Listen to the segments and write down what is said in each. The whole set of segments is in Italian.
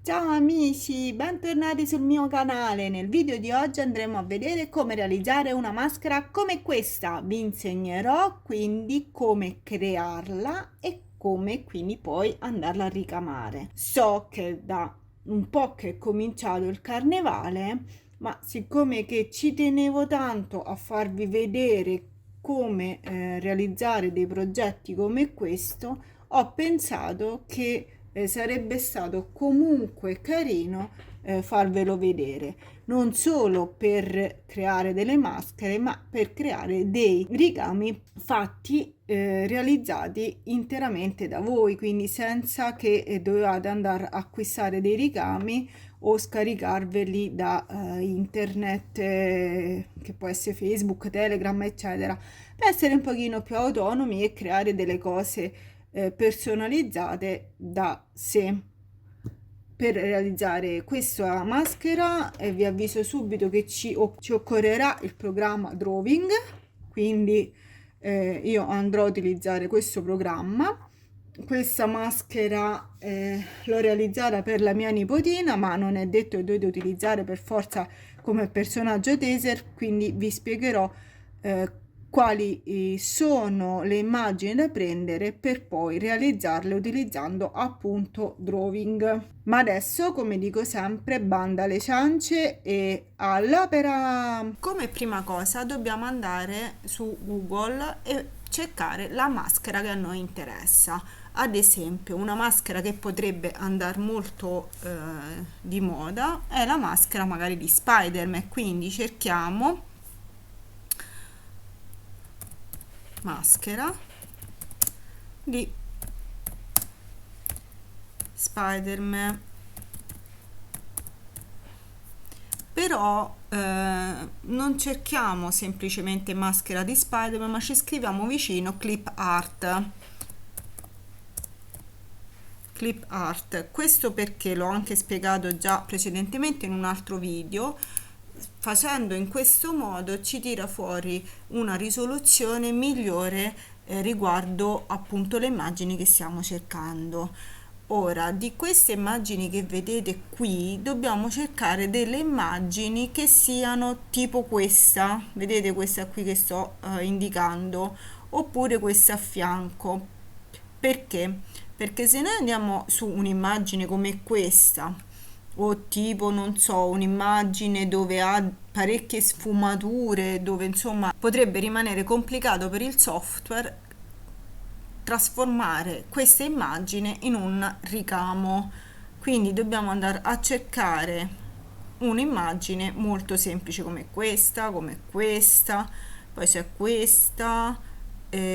Ciao amici, bentornati sul mio canale. Nel video di oggi andremo a vedere come realizzare una maschera come questa. Vi insegnerò quindi come crearla e come quindi poi andarla a ricamare. So che da un po' che è cominciato il carnevale, ma siccome che ci tenevo tanto a farvi vedere come realizzare dei progetti come questo, ho pensato che sarebbe stato comunque carino farvelo vedere, non solo per creare delle maschere, ma per creare dei ricami fatti, realizzati interamente da voi, quindi senza che dovevate andare a acquistare dei ricami o scaricarveli da internet, che può essere Facebook, Telegram, eccetera, per essere un pochino più autonomi e creare delle cose personalizzate da sé. Per realizzare questa maschera vi avviso subito che ci occorrerà il programma Drawing, quindi io andrò a utilizzare questo programma. Questa maschera l'ho realizzata per la mia nipotina, ma non è detto che dovete utilizzare per forza come personaggio taser, quindi vi spiegherò quali sono le immagini da prendere per poi realizzarle utilizzando appunto Drawing. Ma adesso, come dico sempre, banda alle ciance e all'opera. Come prima cosa dobbiamo andare su Google e cercare la maschera che a noi interessa. Ad esempio, una maschera che potrebbe andare molto di moda è la maschera magari di Spider-Man, quindi cerchiamo maschera di Spider-Man. Però non cerchiamo semplicemente maschera di Spider-Man, ma ci scriviamo vicino clip art. Clip art, questo perché l'ho anche spiegato già precedentemente in un altro video. Facendo in questo modo ci tira fuori una risoluzione migliore riguardo appunto le immagini che stiamo cercando. Ora, di queste immagini che vedete qui, dobbiamo cercare delle immagini che siano tipo questa, vedete questa qui che sto indicando, oppure questa a fianco. Perché? Perché se noi andiamo su un'immagine come questa, o tipo, non so, un'immagine dove ha parecchie sfumature, dove insomma potrebbe rimanere complicato per il software trasformare questa immagine in un ricamo. Quindi dobbiamo andare a cercare un'immagine molto semplice come questa, poi c'è questa,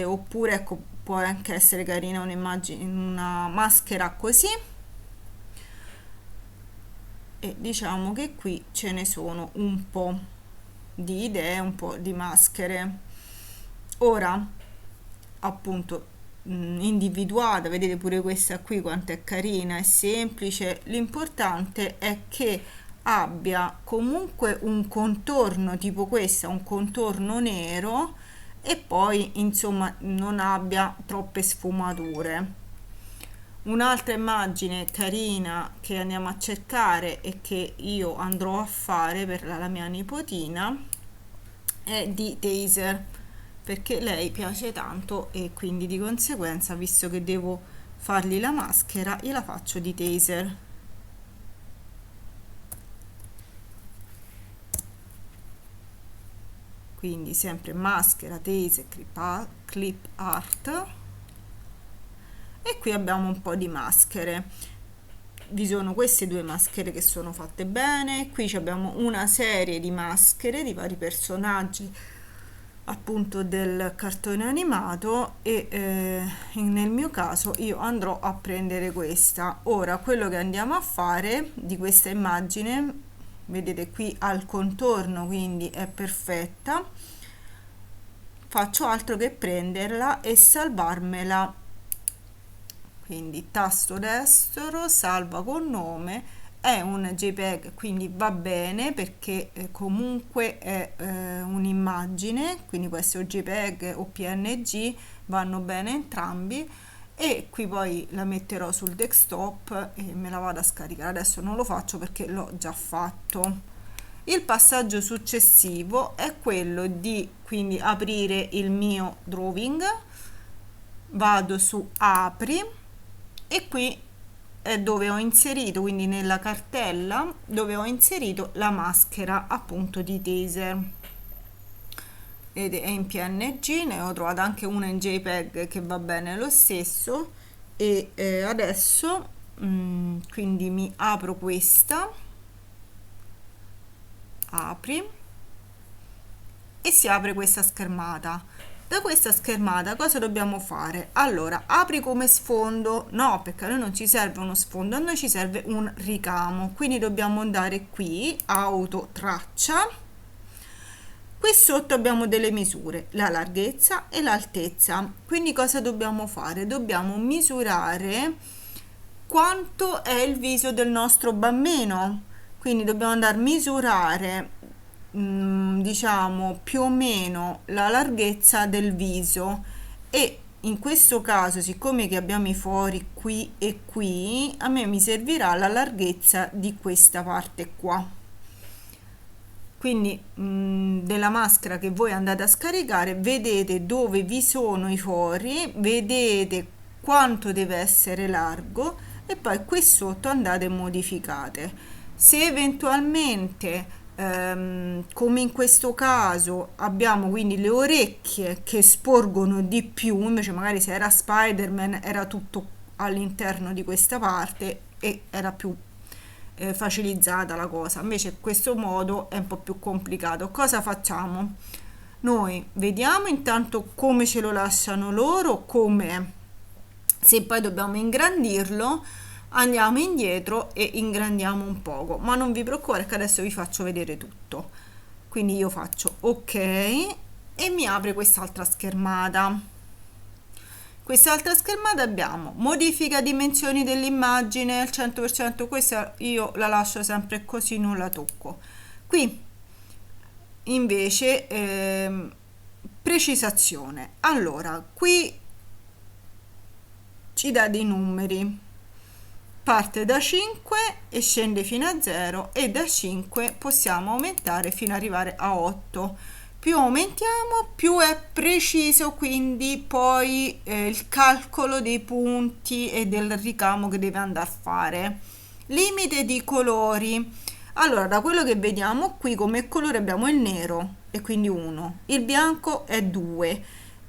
oppure ecco, può anche essere carina un'immagine, una maschera così, e diciamo che qui ce ne sono un po' di idee, un po' di maschere. Ora, appunto, individuata, vedete pure questa qui quanto è carina, è semplice, l'importante è che abbia comunque un contorno tipo questa, un contorno nero, e poi insomma non abbia troppe sfumature. Un'altra immagine carina che andiamo a cercare e che io andrò a fare per la mia nipotina è di Taser, perché lei piace tanto e quindi di conseguenza, visto che devo fargli la maschera, gliela faccio di Taser. Quindi sempre maschera, Taser, clip art, e qui abbiamo un po' di maschere. Vi sono queste due maschere che sono fatte bene, qui abbiamo una serie di maschere di vari personaggi appunto del cartone animato, e nel mio caso io andrò a prendere questa. Ora, quello che andiamo a fare di questa immagine, vedete qui al contorno, quindi è perfetta, faccio altro che prenderla e salvarmela, quindi tasto destro, salva con nome. È un JPEG, quindi va bene perché comunque è un'immagine, quindi può essere JPEG o PNG, vanno bene entrambi. e qui poi la metterò sul desktop e me la vado a scaricare. Adesso non lo faccio perché l'ho già fatto. Il passaggio successivo è quello di quindi aprire il mio drawing, vado su apri e qui è dove ho inserito, quindi nella cartella dove ho inserito la maschera appunto di taser, ed è in PNG, ne ho trovata anche una in JPEG che va bene lo stesso. E adesso quindi mi apro questa, apri e si apre questa schermata. Da questa schermata cosa dobbiamo fare? Allora, apri come sfondo? No, perché a noi non ci serve uno sfondo, a noi ci serve un ricamo, quindi dobbiamo andare qui, auto traccia. Qui sotto abbiamo delle misure, la larghezza e l'altezza. Quindi cosa dobbiamo fare? Dobbiamo misurare quanto è il viso del nostro bambino. Quindi dobbiamo andare a misurare diciamo più o meno la larghezza del viso, e in questo caso, siccome che abbiamo i fori qui e qui, a me mi servirà la larghezza di questa parte qua. Quindi della maschera che voi andate a scaricare vedete dove vi sono i fori, vedete quanto deve essere largo e poi qui sotto andate e modificate. Se eventualmente come in questo caso abbiamo quindi le orecchie che sporgono di più, invece magari se era Spider-Man era tutto all'interno di questa parte e era più facilizzata la cosa, invece questo modo è un po' più complicato. Cosa facciamo? Noi vediamo intanto come ce lo lasciano loro, come se poi dobbiamo ingrandirlo andiamo indietro e ingrandiamo un poco, ma non vi preoccupate che adesso vi faccio vedere tutto. Quindi io faccio ok e mi apre quest'altra schermata. Quest'altra schermata abbiamo modifica dimensioni dell'immagine al 100%, questa io la lascio sempre così, non la tocco. Qui invece precisazione, allora qui ci dà dei numeri, parte da 5 e scende fino a 0 e da 5 possiamo aumentare fino ad arrivare a 8. Più aumentiamo più è preciso, quindi poi il calcolo dei punti e del ricamo che deve andare a fare. Limite di colori, allora da quello che vediamo qui come colore abbiamo il nero e quindi 1, il bianco è 2,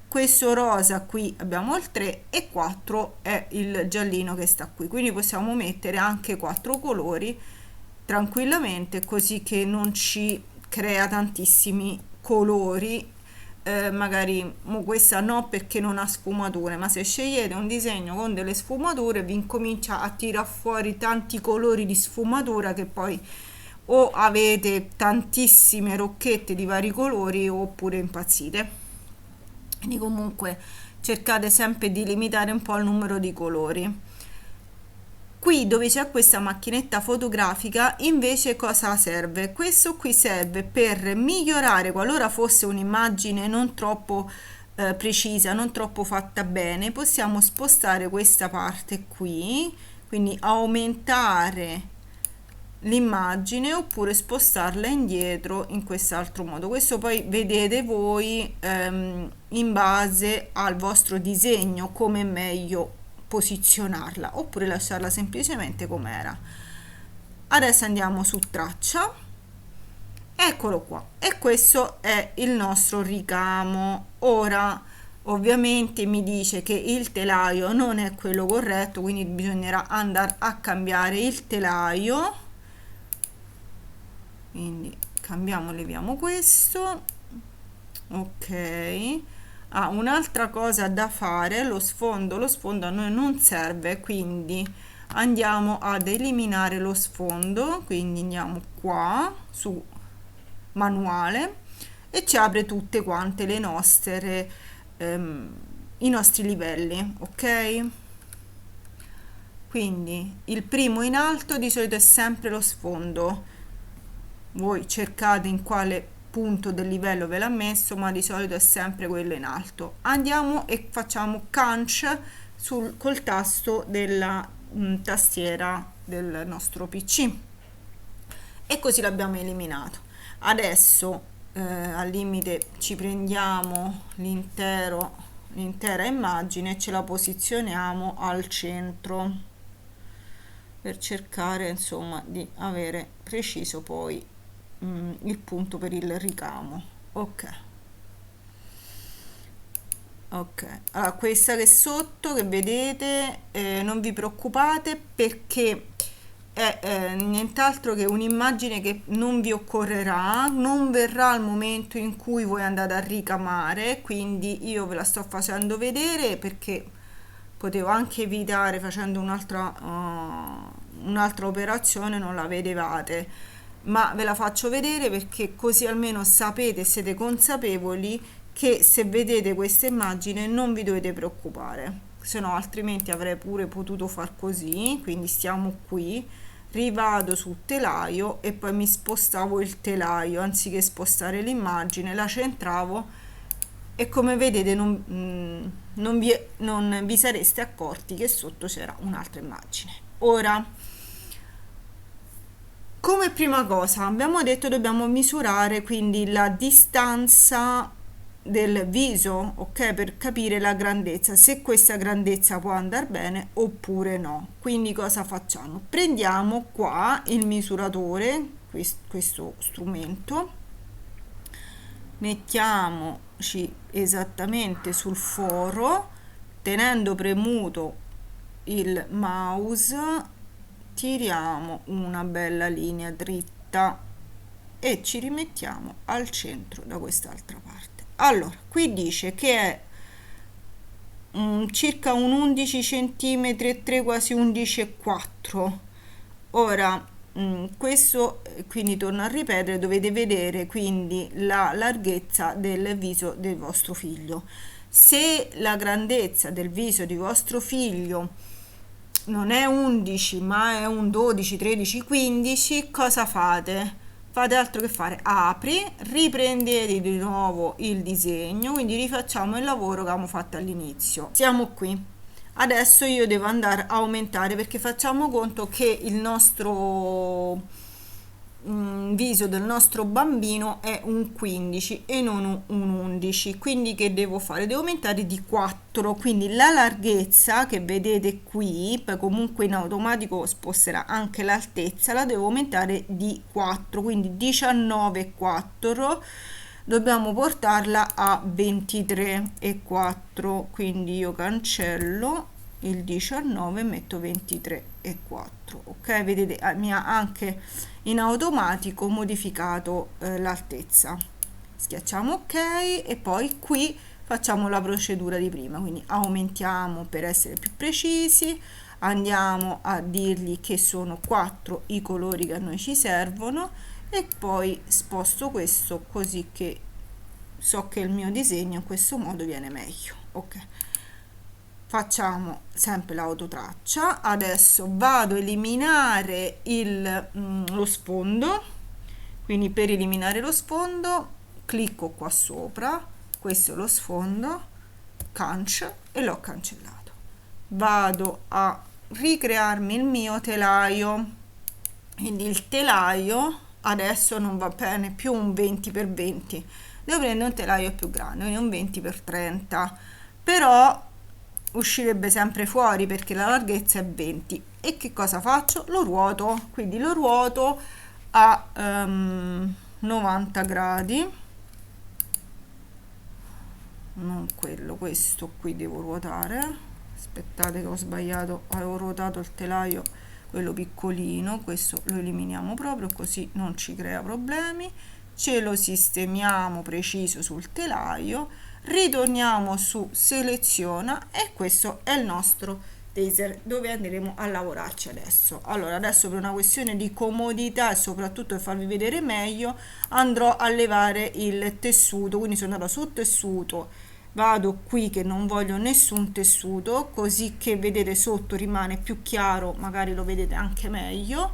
questo rosa qui abbiamo il 3 e 4 è il giallino che sta qui, quindi possiamo mettere anche 4 colori tranquillamente, così che non ci crea tantissimi colori. Magari questa no perché non ha sfumature, ma se scegliete un disegno con delle sfumature vi incomincia a tirare fuori tanti colori di sfumatura che poi o avete tantissime rocchette di vari colori oppure impazzite. Quindi comunque cercate sempre di limitare un po' il numero di colori. Qui dove c'è questa macchinetta fotografica invece cosa serve? Questo qui serve per migliorare, qualora fosse un'immagine non troppo precisa, non troppo fatta bene, possiamo spostare questa parte qui, quindi aumentare l'immagine oppure spostarla indietro in quest'altro modo. Questo poi vedete voi in base al vostro disegno come è meglio posizionarla, oppure lasciarla semplicemente com'era. Adesso andiamo su traccia, eccolo qua, e questo è il nostro ricamo. Ora ovviamente mi dice che il telaio non è quello corretto, quindi bisognerà andare a cambiare il telaio, quindi cambiamo, leviamo questo, ok. Un'altra cosa da fare, lo sfondo a noi non serve, quindi andiamo ad eliminare lo sfondo, quindi andiamo qua su manuale e ci apre tutte quante le nostre i nostri livelli, ok. Quindi il primo in alto di solito è sempre lo sfondo, voi cercate in quale punto del livello ve l'ha messo, ma di solito è sempre quello in alto. Andiamo e facciamo canc col tasto della tastiera del nostro PC, e così l'abbiamo eliminato. Adesso al limite ci prendiamo l'intera immagine e ce la posizioniamo al centro per cercare insomma di avere preciso poi il punto per il ricamo. Ok, allora questa che sotto che vedete, non vi preoccupate, perché è nient'altro che un'immagine che non vi occorrerà, non verrà al momento in cui voi andate a ricamare, quindi io ve la sto facendo vedere perché potevo anche evitare facendo un'altra operazione, non la vedevate, ma ve la faccio vedere perché così almeno sapete e siete consapevoli che se vedete questa immagine non vi dovete preoccupare, se no altrimenti avrei pure potuto far così. Quindi stiamo qui, rivado sul telaio e poi mi spostavo il telaio, anziché spostare l'immagine la centravo, e come vedete non vi sareste accorti che sotto c'era un'altra immagine. Ora, come prima cosa abbiamo detto dobbiamo misurare quindi la distanza del viso, ok, per capire la grandezza, se questa grandezza può andare bene oppure no. Quindi cosa facciamo? Prendiamo qua il misuratore, questo strumento, mettiamoci esattamente sul foro, tenendo premuto il mouse tiriamo una bella linea dritta e ci rimettiamo al centro da quest'altra parte. Allora, qui dice che è circa un 11 cm e 3, quasi 11,4. Ora questo, quindi torno a ripetere, dovete vedere quindi la larghezza del viso del vostro figlio. Se la grandezza del viso di vostro figlio non è 11 ma è un 12, 13, 15, cosa fate? Fate altro che fare, apri, riprendete di nuovo il disegno, quindi rifacciamo il lavoro che abbiamo fatto all'inizio. Siamo qui. Adesso io devo andare a aumentare, perché facciamo conto che il nostro viso del nostro bambino è un 15 e non un 11, quindi che devo fare? Devo aumentare di 4, quindi la larghezza che vedete qui, poi comunque in automatico sposterà anche l'altezza, la devo aumentare di 4, quindi 19,4 dobbiamo portarla a 23,4, quindi io cancello il 19 e metto 23,4. ok, vedete mi ha anche in automatico modificato l'altezza. Schiacciamo ok e poi qui facciamo la procedura di prima, quindi aumentiamo per essere più precisi, andiamo a dirgli che sono 4 i colori che a noi ci servono e poi sposto questo così che so che il mio disegno in questo modo viene meglio. Ok, facciamo sempre l'autotraccia. Adesso vado a eliminare lo sfondo, quindi per eliminare lo sfondo clicco qua sopra, questo è lo sfondo, canc, e l'ho cancellato. Vado a ricrearmi il mio telaio, quindi il telaio adesso non va bene più un 20x20, devo prendere un telaio più grande, quindi un 20x30, però uscirebbe sempre fuori perché la larghezza è 20. E che cosa faccio? Lo ruoto, quindi lo ruoto a 90 gradi, non quello, questo qui devo ruotare, aspettate che ho sbagliato, avevo ruotato il telaio quello piccolino, questo lo eliminiamo proprio così non ci crea problemi, ce lo sistemiamo preciso sul telaio, ritorniamo su seleziona e questo è il nostro taser dove andremo a lavorarci adesso. Allora adesso, per una questione di comodità e soprattutto per farvi vedere meglio, andrò a levare il tessuto, quindi sono andata su tessuto, vado qui che non voglio nessun tessuto, così che vedete sotto rimane più chiaro, magari lo vedete anche meglio.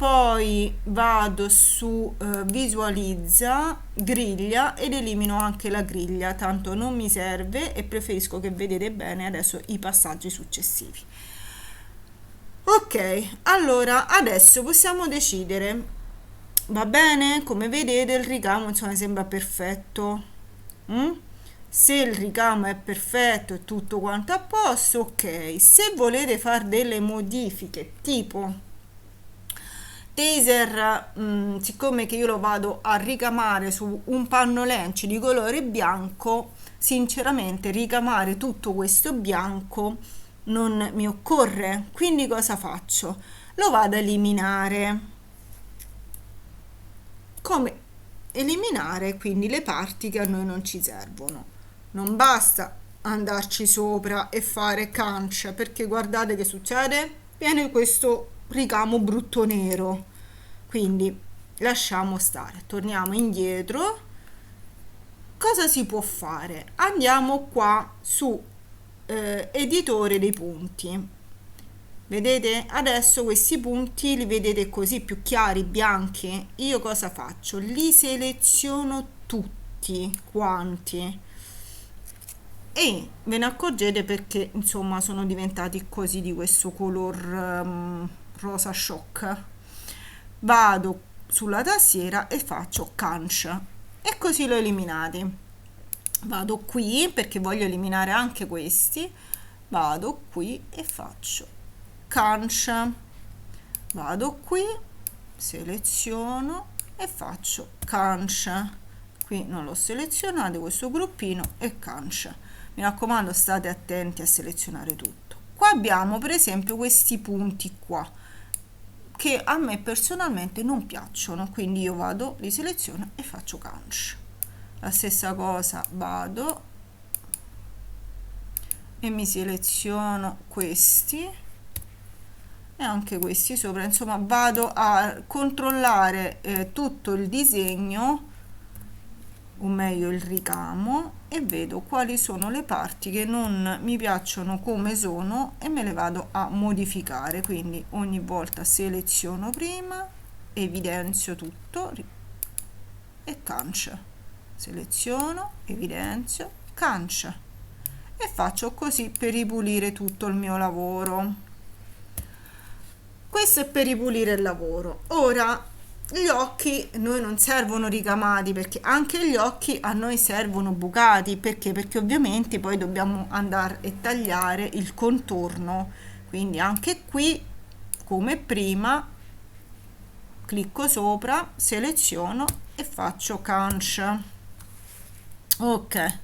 poi vado su visualizza, griglia, ed elimino anche la griglia, tanto non mi serve e preferisco che vedete bene adesso i passaggi successivi. Ok, allora adesso possiamo decidere, va bene? Come vedete il ricamo insomma sembra perfetto. Mm? Se il ricamo è perfetto e tutto quanto a posto, ok. Se volete fare delle modifiche tipo taser, siccome che io lo vado a ricamare su un pannolenci di colore bianco, sinceramente ricamare tutto questo bianco non mi occorre, quindi cosa faccio? Lo vado a eliminare. Come eliminare quindi le parti che a noi non ci servono? Non basta andarci sopra e fare cancia, perché guardate che succede? Viene questo ricamo brutto nero, quindi lasciamo stare, torniamo indietro. Cosa si può fare? Andiamo qua su editore dei punti. Vedete? Adesso questi punti li vedete così più chiari, bianchi. Io cosa faccio? Li seleziono tutti quanti e ve ne accorgete perché insomma sono diventati così di questo color rosa shock. Vado sulla tastiera e faccio cancel e così l'ho eliminati. Vado qui perché voglio eliminare anche questi, vado qui e faccio cancel, vado qui, seleziono e faccio cancel. Qui non l'ho selezionato questo gruppino e cancel. Mi raccomando, state attenti a selezionare tutto. Qua abbiamo per esempio questi punti qua che a me personalmente non piacciono, quindi io vado, li seleziono e faccio cancel. La stessa cosa, vado e mi seleziono questi e anche questi sopra, insomma vado a controllare tutto il disegno, o meglio il ricamo, e vedo quali sono le parti che non mi piacciono come sono e me le vado a modificare. Quindi ogni volta seleziono prima, evidenzio tutto e cancel, seleziono, evidenzio, cancel e faccio così per ripulire tutto il mio lavoro. Questo è per ripulire il lavoro. Ora gli occhi noi non servono ricamati, perché anche gli occhi a noi servono bucati, perché ovviamente poi dobbiamo andare e tagliare il contorno, quindi anche qui come prima clicco sopra, seleziono e faccio cancel. Ok,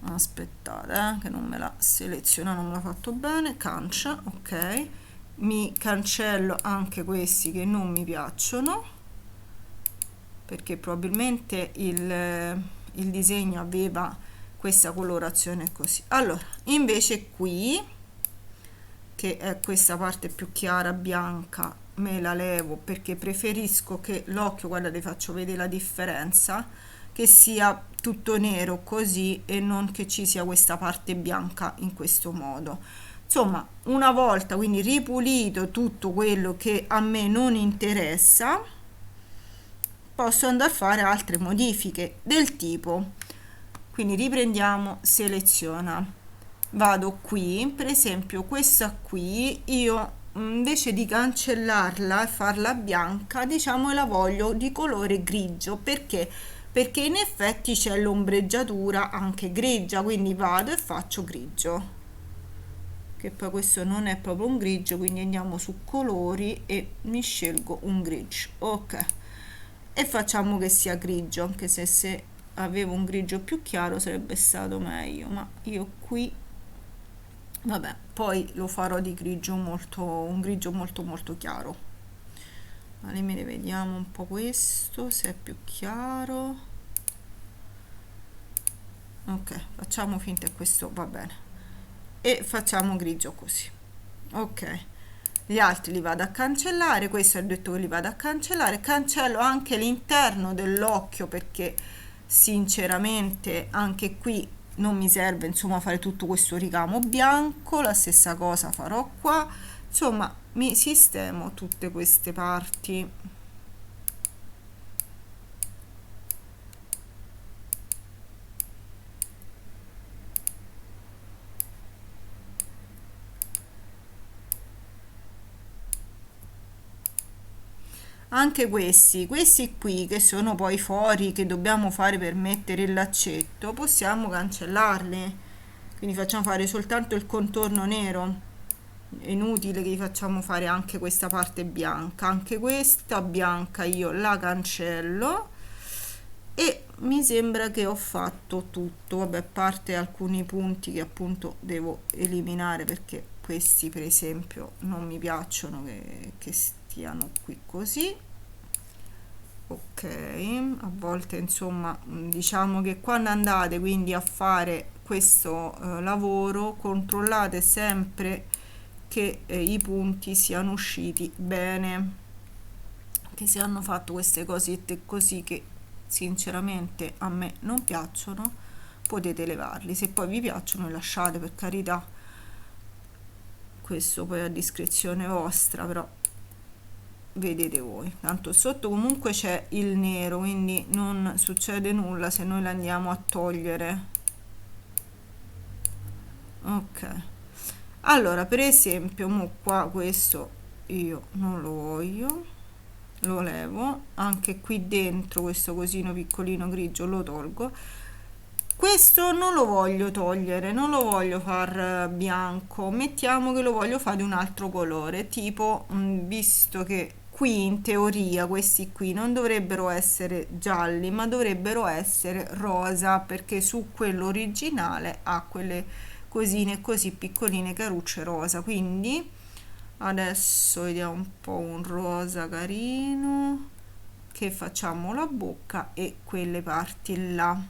aspettate che non me la seleziona, non me l'ha fatto bene, cancel. Ok, mi cancello anche questi che non mi piacciono, perché probabilmente il disegno aveva questa colorazione così. Allora invece qui, che è questa parte più chiara bianca, me la levo perché preferisco che l'occhio, guardate, faccio vedere la differenza, che sia tutto nero così e non che ci sia questa parte bianca in questo modo. Insomma, una volta quindi ripulito tutto quello che a me non interessa, posso andare a fare altre modifiche del tipo, quindi riprendiamo, seleziona, vado qui, per esempio questa qui io invece di cancellarla e farla bianca, diciamo la voglio di colore grigio, perché in effetti c'è l'ombreggiatura anche grigia, quindi vado e faccio grigio, che poi questo non è proprio un grigio, quindi andiamo su colori e mi scelgo un grigio. Ok, e facciamo che sia grigio, anche se avevo un grigio più chiaro sarebbe stato meglio, ma io qui vabbè, poi lo farò di grigio molto, un grigio molto molto chiaro. Allora, vediamo un po' questo, se è più chiaro. Ok, facciamo finta che questo va bene e facciamo grigio così. Ok, gli altri li vado a cancellare, questo è detto che li vado a cancellare, cancello anche l'interno dell'occhio perché sinceramente anche qui non mi serve insomma fare tutto questo ricamo bianco. La stessa cosa farò qua, Insomma, mi sistemo tutte queste parti. Anche questi qui che sono poi i fori che dobbiamo fare per mettere il laccetto, possiamo cancellarli, quindi facciamo fare soltanto il contorno nero. È inutile che gli facciamo fare anche questa parte bianca. Anche questa bianca io la cancello e mi sembra che ho fatto tutto, vabbè, a parte alcuni punti che appunto devo eliminare perché questi per esempio non mi piacciono che stiano qui così. Ok, a volte insomma diciamo che quando andate quindi a fare questo lavoro controllate sempre che i punti siano usciti bene, che se hanno fatto queste cosette così che sinceramente a me non piacciono, potete levarli. Se poi vi piacciono li lasciate, per carità, questo poi è a discrezione vostra, però vedete voi. Tanto sotto comunque c'è il nero, quindi non succede nulla se noi lo andiamo a togliere. Ok, allora per esempio mo qua questo io non lo voglio, lo levo. Anche qui dentro questo cosino piccolino grigio lo tolgo. Questo non lo voglio togliere, non lo voglio far bianco, mettiamo che lo voglio fare di un altro colore, tipo visto che qui in teoria questi qui non dovrebbero essere gialli ma dovrebbero essere rosa, perché su quello originale ha quelle cosine così piccoline carucce rosa. Quindi adesso vediamo un po' un rosa carino, che facciamo la bocca e quelle parti là.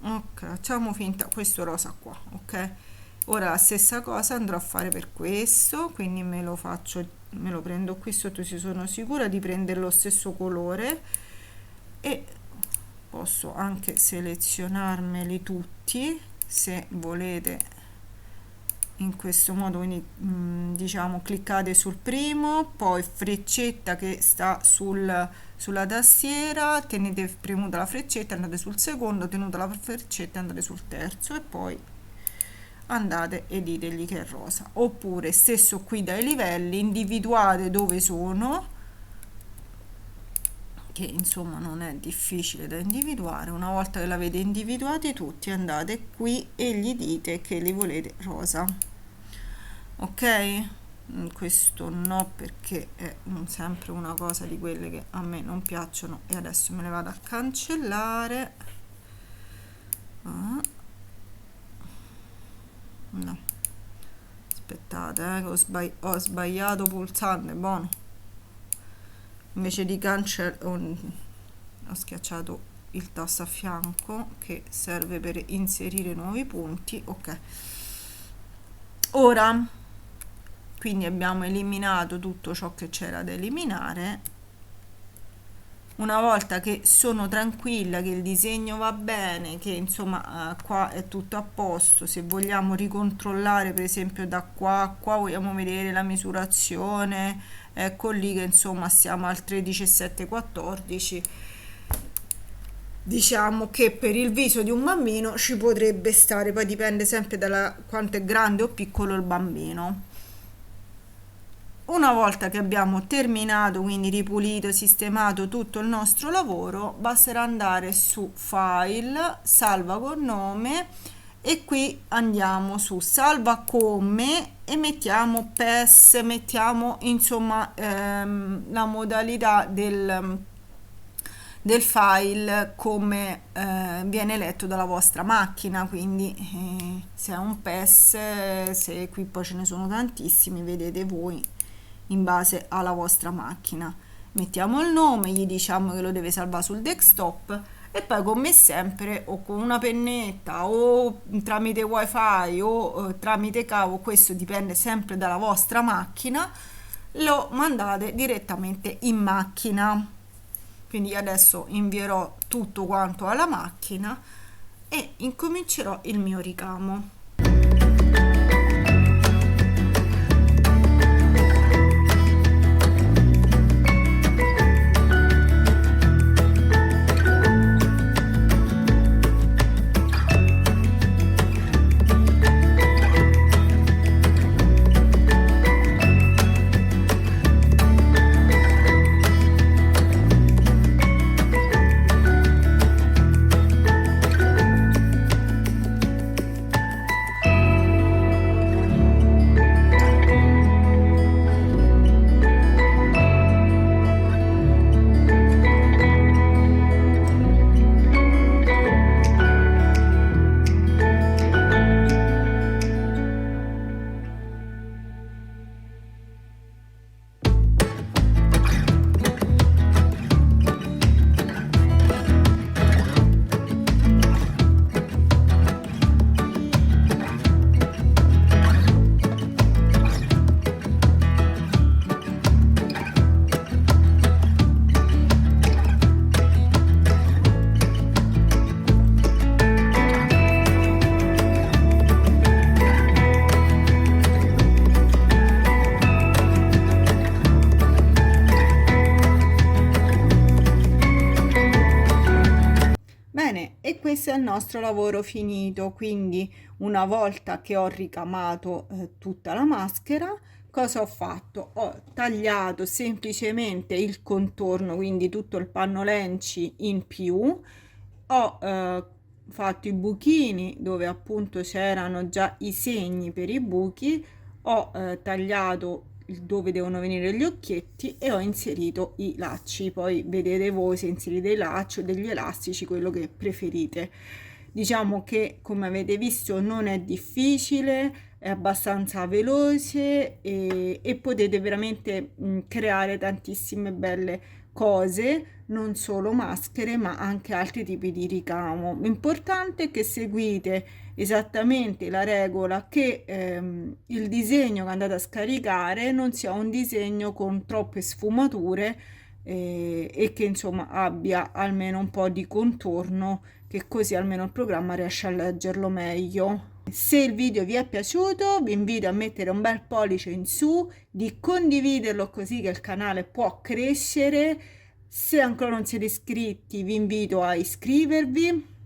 Ok, facciamo finta questo rosa qua. Ok, ora la stessa cosa andrò a fare per questo, quindi me lo faccio, me lo prendo qui sotto, si sono sicura di prendere lo stesso colore e posso anche selezionarmeli tutti se volete in questo modo. Quindi diciamo cliccate sul primo, poi freccetta che sta sulla tastiera, tenete premuta la freccetta, andate sul secondo, tenuta la freccetta, andate sul terzo e poi andate e ditegli che è rosa. Oppure stesso qui dai livelli, individuate dove sono, che insomma non è difficile da individuare. Una volta che l'avete individuati tutti, andate qui e gli dite che li volete rosa. Ok, questo no, perché è sempre una cosa di quelle che a me non piacciono e adesso me le vado a cancellare. No, aspettate, che ho sbagliato pulsante, buono, invece di cancellare ho schiacciato il tasto a fianco che serve per inserire nuovi punti. Ok, ora quindi abbiamo eliminato tutto ciò che c'era da eliminare. Una volta che sono tranquilla che il disegno va bene, che insomma qua è tutto a posto, se vogliamo ricontrollare per esempio da qua a qua, vogliamo vedere la misurazione, ecco lì che insomma stiamo al 13,714. Diciamo che per il viso di un bambino ci potrebbe stare, poi dipende sempre da quanto è grande o piccolo il bambino. Una volta che abbiamo terminato, quindi ripulito, sistemato tutto il nostro lavoro, basterà andare su File, Salva con nome e qui andiamo su Salva come e mettiamo PES, mettiamo insomma la modalità del file come viene letto dalla vostra macchina, quindi se è un PES, se qui poi ce ne sono tantissimi, vedete voi in base alla vostra macchina. Mettiamo il nome, gli diciamo che lo deve salvare sul desktop e poi come sempre o con una pennetta o tramite wifi o tramite cavo, questo dipende sempre dalla vostra macchina, lo mandate direttamente in macchina. Quindi adesso invierò tutto quanto alla macchina e incomincerò il mio ricamo. questo è il nostro lavoro finito. Quindi una volta che ho ricamato tutta la maschera, cosa ho fatto? Ho tagliato semplicemente il contorno, quindi tutto il pannolenci in più, ho fatto i buchini dove appunto c'erano già i segni per i buchi, ho tagliato dove devono venire gli occhietti e ho inserito i lacci. Poi vedete voi se inserite i lacci o degli elastici, quello che preferite. Diciamo che, come avete visto, non è difficile, è abbastanza veloce e potete veramente creare tantissime belle cose, non solo maschere ma anche altri tipi di ricamo. L'importante è che seguite esattamente la regola, che il disegno che andate a scaricare non sia un disegno con troppe sfumature e che insomma abbia almeno un po' di contorno, che così almeno il programma riesce a leggerlo meglio. Se il video vi è piaciuto, vi invito a mettere un bel pollice in su, di condividerlo così che il canale può crescere. Se ancora non siete iscritti, vi invito a iscrivervi.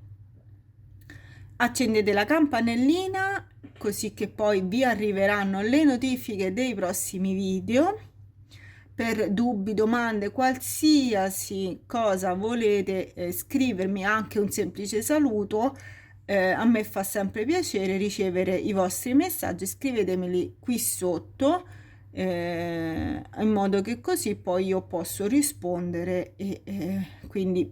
Accendete la campanellina così che poi vi arriveranno le notifiche dei prossimi video. Per dubbi, domande, qualsiasi cosa volete scrivermi, anche un semplice saluto, a me fa sempre piacere ricevere i vostri messaggi. Scrivetemeli qui sotto in modo che così poi io posso rispondere e quindi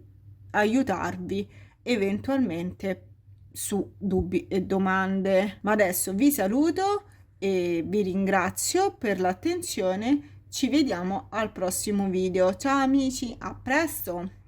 aiutarvi eventualmente su dubbi e domande. Ma adesso vi saluto e vi ringrazio per l'attenzione. Ci vediamo al prossimo video. Ciao amici, a presto!